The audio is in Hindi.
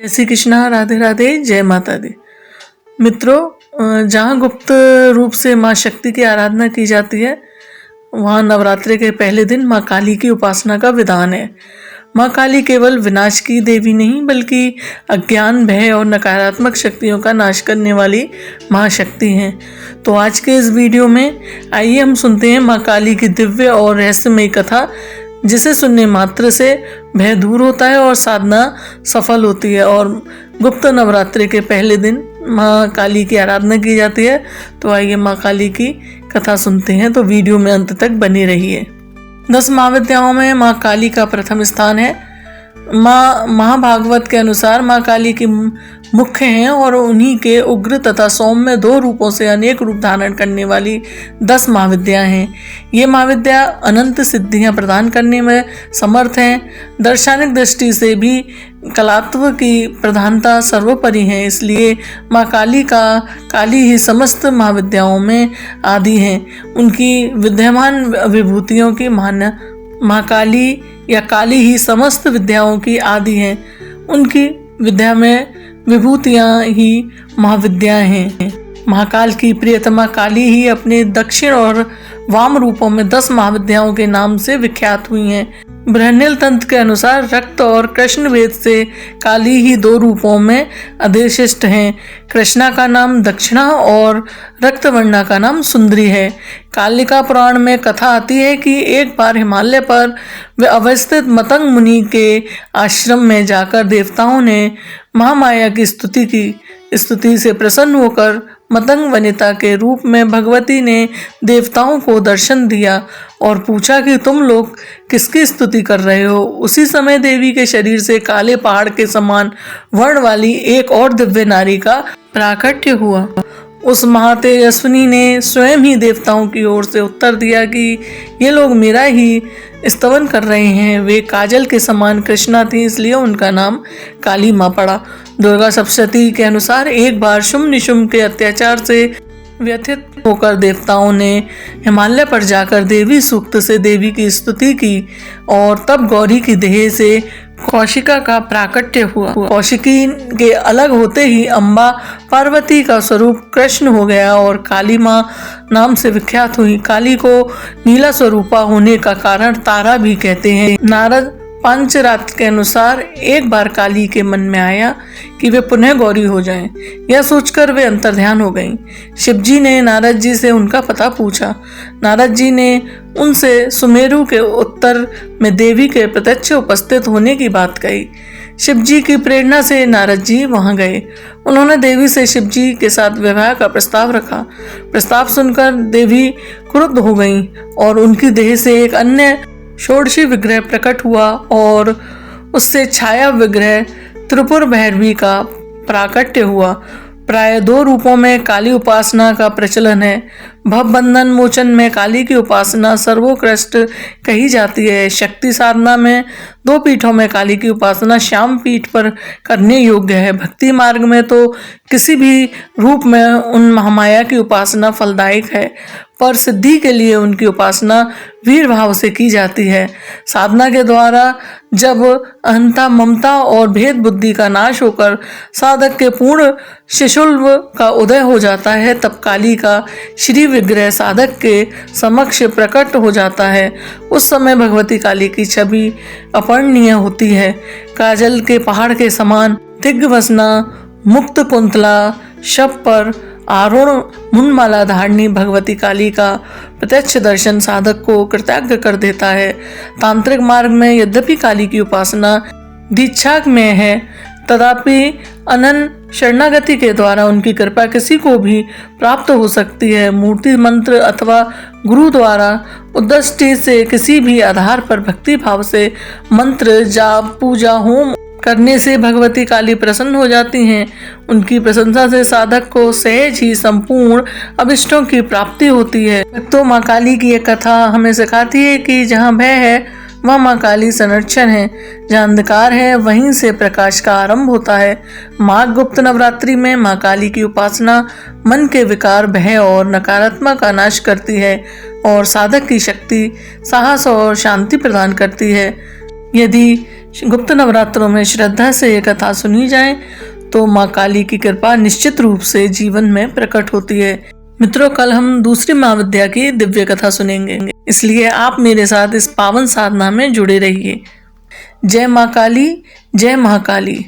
जय श्री कृष्णा, राधे राधे, जय माता दी। मित्रों, जहाँ गुप्त रूप से माँ शक्ति की आराधना की जाती है, वहाँ नवरात्रि के पहले दिन माँ काली की उपासना का विधान है। माँ काली केवल विनाश की देवी नहीं, बल्कि अज्ञान, भय और नकारात्मक शक्तियों का नाश करने वाली महाशक्ति हैं। तो आज के इस वीडियो में आइए हम सुनते हैं माँ काली की दिव्य और रहस्यमयी कथा, जिसे सुनने मात्र से भय दूर होता है और साधना सफल होती है। और गुप्त नवरात्रि के पहले दिन माँ काली की आराधना की जाती है। तो आइए माँ काली की कथा सुनते हैं, तो वीडियो में अंत तक बनी रहिए। 10 महाविद्याओं में माँ काली का प्रथम स्थान है। महाभागवत के अनुसार माँ काली की मुख्य हैं और उन्हीं के उग्र तथा सौम्य 2 रूपों से अनेक रूप धारण करने वाली 10 महाविद्या हैं। ये महाविद्या अनंत सिद्धियां प्रदान करने में समर्थ हैं। दर्शनिक दृष्टि से भी कलात्व की प्रधानता सर्वोपरि है, इसलिए माँ काली ही समस्त महाविद्याओं में आदि हैं। उनकी विद्यमान विभूतियों की माँ काली या काली ही समस्त विद्याओं की आदि हैं। उनकी विद्या में विभूतियां ही महाविद्या हैं। महाकाल की प्रियतमा काली ही अपने दक्षिण और वाम रूपों में 10 महाविद्याओं के नाम से विख्यात हुई हैं। बृहन्निल तंत्र के अनुसार रक्त और कृष्ण भेद से काली ही 2 रूपों में अधिष्ठित हैं। कृष्णा का नाम दक्षिणा और रक्तवर्णा का नाम सुंदरी है। कालिका पुराण में कथा आती है कि एक बार हिमालय पर वे अवस्थित मतंग मुनि के आश्रम में जाकर देवताओं ने महामाया की स्तुति की। स्तुति से प्रसन्न होकर मतंग वनिता के रूप में भगवती ने देवताओं को दर्शन दिया और पूछा कि तुम लोग किसकी स्तुति कर रहे हो। उसी समय देवी के शरीर से काले पहाड़ के समान वर्ण वाली एक और दिव्य नारी का प्राकट्य हुआ। उस महातेजस्विनी ने स्वयं ही देवताओं की ओर से उत्तर दिया कि ये लोग मेरा ही स्तवन कर रहे हैं। वे काजल के समान कृष्णा थी, इसलिए उनका नाम काली माँ पड़ा। दुर्गा सप्तशती के अनुसार एक बार शुंभ निशुंभ के अत्याचार से व्यथित होकर देवताओं ने हिमालय पर जाकर देवी सूक्त से देवी की स्तुति की और तब गौरी की देह से कौशिका का प्राकट्य हुआ। कौशिकी के अलग होते ही अम्बा पार्वती का स्वरूप कृष्ण हो गया और काली माँ नाम से विख्यात हुई। काली को नीला स्वरूपा होने का कारण तारा भी कहते हैं। नारद पंचरात्र के अनुसार एक बार काली के मन में आया कि वे पुनः गौरी हो जाएं। यह सोचकर वे अंतर्ध्यान हो गईं। शिवजी ने नारद जी से उनका पता पूछा। नारद जी ने उनसे सुमेरु के उत्तर में देवी के प्रत्यक्ष उपस्थित होने की बात कही। शिवजी की प्रेरणा से नारद जी वहां गए। उन्होंने देवी से शिवजी के साथ विवाह का प्रस्ताव रखा। प्रस्ताव सुनकर देवी क्रुद्ध हो गईं और उनकी देह से एक अन्य षोडशी विग्रह प्रकट हुआ और उससे छाया विग्रह त्रिपुर भैरवी का प्राकट्य हुआ। प्राय 2 रूपों में काली उपासना का प्रचलन है। भवबंधन मोचन में काली की उपासना सर्वोत्कृष्ट कही जाती है। शक्ति साधना में 2 पीठों में काली की उपासना श्याम पीठ पर करने योग्य है। भक्ति मार्ग में तो किसी भी रूप में उन महामाया की उपासना फलदायक है, पर सिद्धि के लिए उनकी उपासना वीर भाव से की जाती है। साधना के द्वारा जब अहंता, ममता और भेद बुद्धि का नाश होकर साधक के पूर्ण शिशुल्व का उदय हो जाता है, तब काली का श्री विग्रह साधक के समक्ष प्रकट हो जाता है। उस समय भगवती काली की छवि अपर्णनीय होती है। काजल के पहाड़ के समान दिग्वसना, मुक्त कुंतला, शब पर आरूढ़ मुंडमाला धारणी भगवती काली का प्रत्यक्ष दर्शन साधक को कृतज्ञ कर देता है। तांत्रिक मार्ग में यद्यपि काली की उपासना दीक्षा में है, तथापि अनन्य शरणागति के द्वारा उनकी कृपा किसी को भी प्राप्त हो सकती है। मूर्ति मंत्र अथवा गुरु द्वारा उद्दृष्टि से किसी भी आधार पर भक्ति भाव से मंत्र, जाप, पूजा, होम करने से भगवती काली प्रसन्न हो जाती हैं। उनकी प्रशंसा से साधक को सहज ही संपूर्ण अभिष्टों की प्राप्ति होती है। तो माँ काली की एक कथा हमें सिखाती है कि जहाँ भय है वह माँ काली संरक्षण है, जहाँ अंधकार है वहीं से प्रकाश का आरंभ होता है। माघ गुप्त नवरात्रि में माँ काली की उपासना मन के विकार, भय और नकारात्मक का नाश करती है और साधक की शक्ति, साहस और शांति प्रदान करती है। यदि गुप्त नवरात्रों में श्रद्धा से ये कथा सुनी जाए तो माँ काली की कृपा निश्चित रूप से जीवन में प्रकट होती है। मित्रों, कल हम दूसरी माँ विद्या की दिव्य कथा सुनेंगे, इसलिए आप मेरे साथ इस पावन साधना में जुड़े रहिए। जय माँ काली, जय महाकाली।